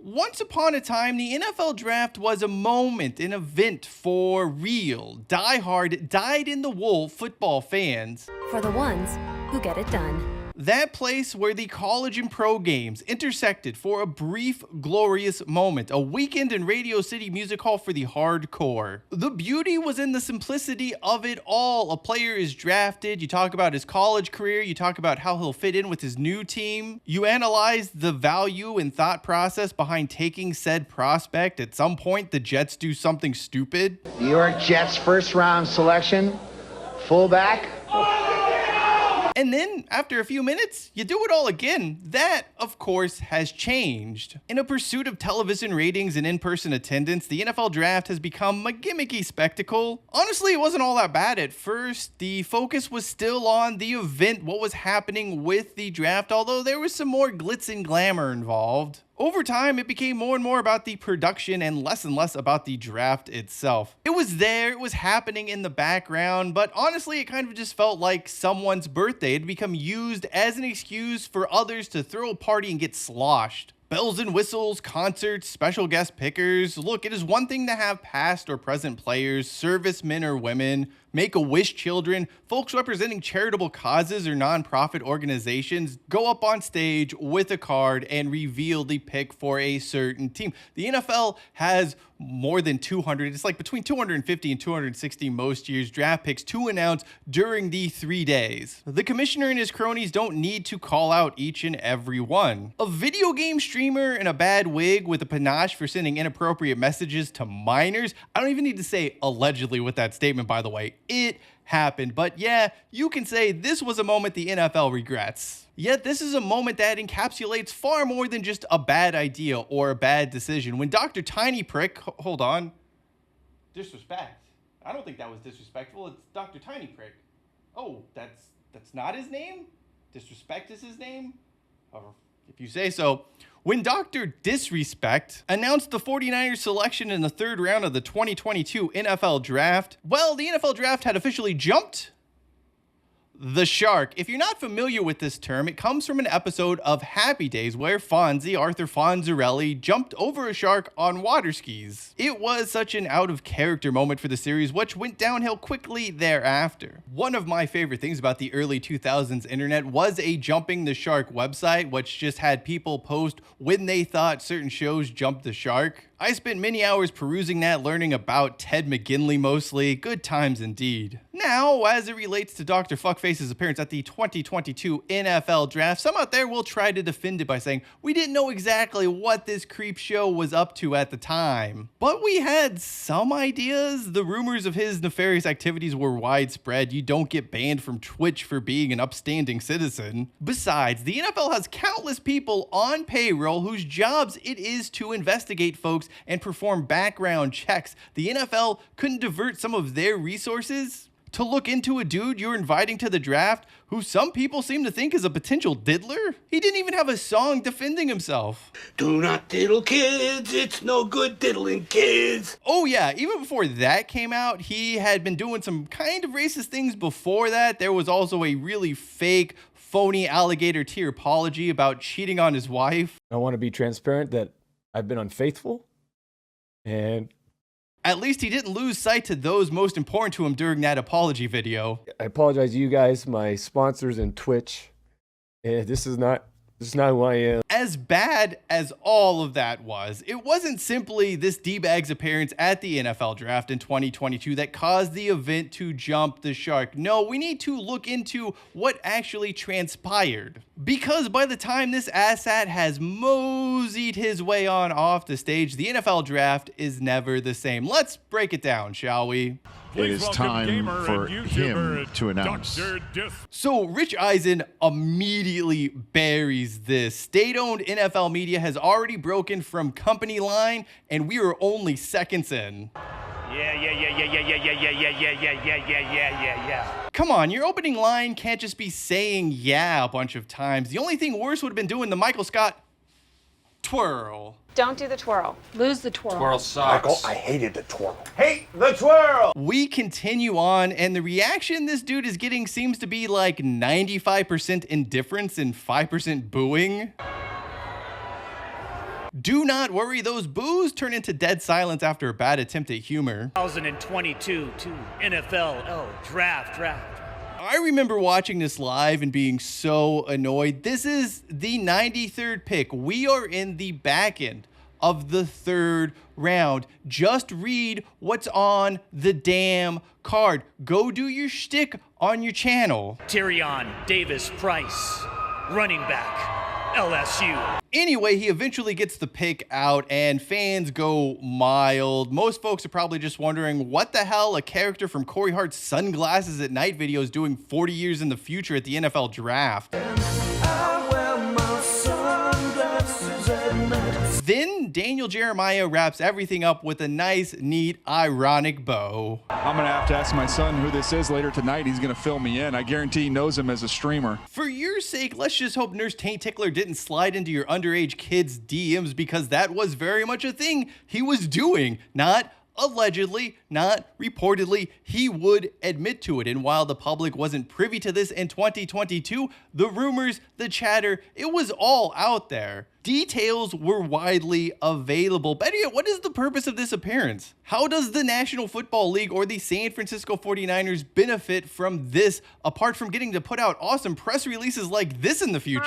Once upon a time, the NFL draft was a moment, an event for real, diehard, dyed-in-the-wool football fans. For the ones who get it done. That place where the college and pro games intersected for a brief, glorious moment. A weekend in Radio City Music Hall for the hardcore. The beauty was in the simplicity of it all. A player is drafted, you talk about his college career, you talk about how he'll fit in with his new team. You analyze the value and thought process behind taking said prospect. At some point, the Jets do something stupid. New York Jets first round selection, fullback. And then, after a few minutes, you do it all again. That, of course, has changed. In a pursuit of television ratings and in-person attendance, the NFL draft has become a gimmicky spectacle. Honestly, it wasn't all that bad at first. The focus was still on the event, what was happening with the draft, although there was some more glitz and glamour involved. Over time, it became more and more about the production and less about the draft itself. It was there, it was happening in the background, but honestly, it kind of just felt like someone's birthday. It had become used as an excuse for others to throw a party and get sloshed. Bells and whistles, concerts, special guest pickers. Look, it is one thing to have past or present players, servicemen or women, Make-A-Wish children, folks representing charitable causes or nonprofit organizations go up on stage with a card and reveal the pick for a certain team. The NFL has more than 200, it's like between 250 and 260 most years, draft picks to announce during the 3 days. The commissioner and his cronies don't need to call out each and every one. A video game streamer in a bad wig with a panache for sending inappropriate messages to minors. I don't even need to say allegedly with that statement, by the way. It happened, but yeah, you can say this was a moment the NFL regrets. Yet this is a moment that encapsulates far more than just a bad idea or a bad decision. When Dr. Tiny Prick, hold on, disrespect. I don't think that was disrespectful. It's Dr. Tiny Prick. Oh, that's not his name? Disrespect is his name? Or if you say so. When Dr. Disrespect announced the 49ers selection in the third round of the 2022 NFL Draft, well, the NFL Draft had officially jumped the shark. If you're not familiar with this term, it comes from an episode of Happy Days where Fonzie, Arthur Fonzarelli, jumped over a shark on water skis. It was such an out-of-character moment for the series, which went downhill quickly thereafter. One of my favorite things about the early 2000s internet was a Jumping the Shark website, which just had people post when they thought certain shows jumped the shark. I spent many hours perusing that, learning about Ted McGinley mostly. Good times indeed. Now, as it relates to Dr. Fuckface's appearance at the 2022 NFL Draft, some out there will try to defend it by saying, we didn't know exactly what this creep show was up to at the time. But we had some ideas. The rumors of his nefarious activities were widespread. You don't get banned from Twitch for being an upstanding citizen. Besides, the NFL has countless people on payroll whose jobs it is to investigate folks and perform background checks. The NFL couldn't divert some of their resources to look into a dude you're inviting to the draft who some people seem to think is a potential diddler? He didn't even have a song defending himself. Do not diddle kids, it's no good diddling kids. Oh yeah, even before that came out, he had been doing some kind of racist things before that. There was also a really fake, phony alligator tear apology about cheating on his wife. I want to be transparent that I've been unfaithful. And at least he didn't lose sight to those most important to him during that apology video. I apologize to you guys, my sponsors and Twitch. And this is not who I am. As bad as all of that was, it wasn't simply this D-Bag's appearance at the NFL Draft in 2022 that caused the event to jump the shark. No, we need to look into what actually transpired. Because by the time this asshat has moseyed his way on off the stage, the NFL Draft is never the same. Let's break it down, shall we? It is time for him to announce. So Rich Eisen immediately buries this. State-owned NFL media has already broken from company line, and we are only seconds in. Yeah. Come on, your opening line can't just be saying yeah a bunch of times. The only thing worse would have been doing the Michael Scott twirl. Don't do the twirl. Lose the twirl. Twirl sucks. Michael, I hated the twirl. Hate the twirl. We continue on, and the reaction this dude is getting seems to be like 95% indifference and 5% booing. Do not worry, those boos turn into dead silence after a bad attempt at humor. 2022 to NFL draft. I remember watching this live and being so annoyed. This is the 93rd pick. We are in the back end of the 3rd round. Just read what's on the damn card. Go do your shtick on your channel. Tyrion Davis Price, running back, LSU. Anyway, he eventually gets the pick out and fans go mild. Most folks are probably just wondering what the hell a character from Corey Hart's Sunglasses at Night video is doing 40 years in the future at the NFL draft. Then Daniel Jeremiah wraps everything up with a nice, neat, ironic bow. I'm going to have to ask my son who this is later tonight. He's going to fill me in. I guarantee he knows him as a streamer. For your sake, let's just hope Nurse Taint Tickler didn't slide into your underage kid's DMs, because that was very much a thing he was doing. Not allegedly, not reportedly, he would admit to it. And while the public wasn't privy to this in 2022, the rumors, the chatter, it was all out there. Details were widely available. Better yet, what is the purpose of this appearance? How does the National Football League or the San Francisco 49ers benefit from this, apart from getting to put out awesome press releases like this in the future?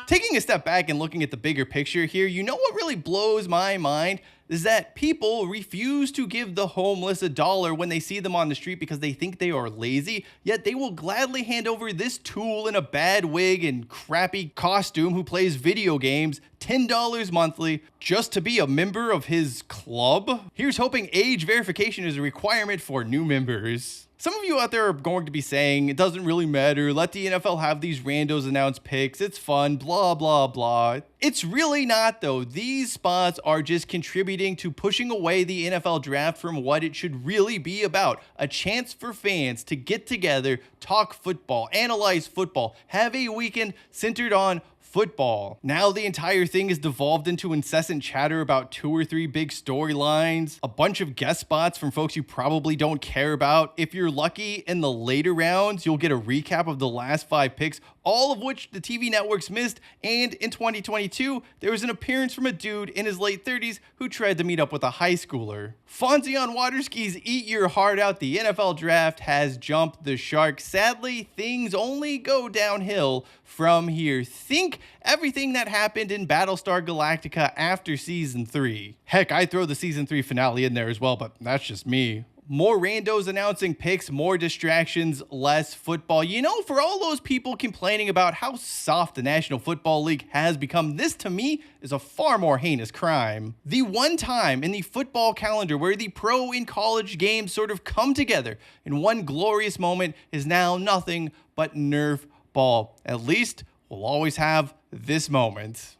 Taking a step back and looking at the bigger picture here, you know what really blows my mind is that people refuse to give the homeless $1 when they see them on the street because they think they are lazy, yet they will gladly hand over this tool in a bad wig and crappy costume who plays video games $10 monthly just to be a member of his club. Here's hoping age verification is a requirement for new members. Some of you out there are going to be saying, it doesn't really matter, let the NFL have these randos announce picks, it's fun, blah, blah, blah. It's really not though. These spots are just contributing to pushing away the NFL draft from what it should really be about. A chance for fans to get together, talk football, analyze football, have a weekend centered on football. Now the entire thing is devolved into incessant chatter about 2 or 3 big storylines, a bunch of guest spots from folks you probably don't care about. If you're lucky, in the later rounds, you'll get a recap of the last 5 picks, all of which the TV networks missed. And in 2022, there was an appearance from a dude in his late 30s who tried to meet up with a high schooler. Fonzie on water skis, eat your heart out. The NFL draft has jumped the shark. Sadly, things only go downhill from here. Think everything that happened in Battlestar Galactica after season 3. Heck, I throw the season 3 finale in there as well, but that's just me. More randos announcing picks, more distractions, less football. You know, for all those people complaining about how soft the National Football League has become, this to me is a far more heinous crime. The one time in the football calendar where the pro and college games sort of come together in one glorious moment is now nothing but Nerf ball. At least we'll always have this moment.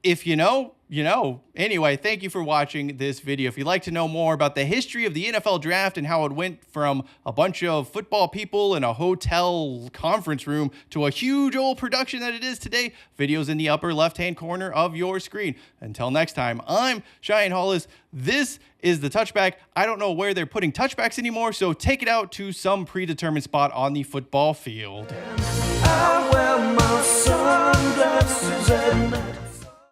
If you know, you know. Anyway, thank you for watching this video. If you'd like to know more about the history of the NFL draft and how it went from a bunch of football people in a hotel conference room to a huge old production that it is today, videos in the upper left-hand corner of your screen. Until next time, I'm Cheyenne Hollis. This is the touchback. I don't know where they're putting touchbacks anymore, so take it out to some predetermined spot on the football field. I wear my sunglasses at night.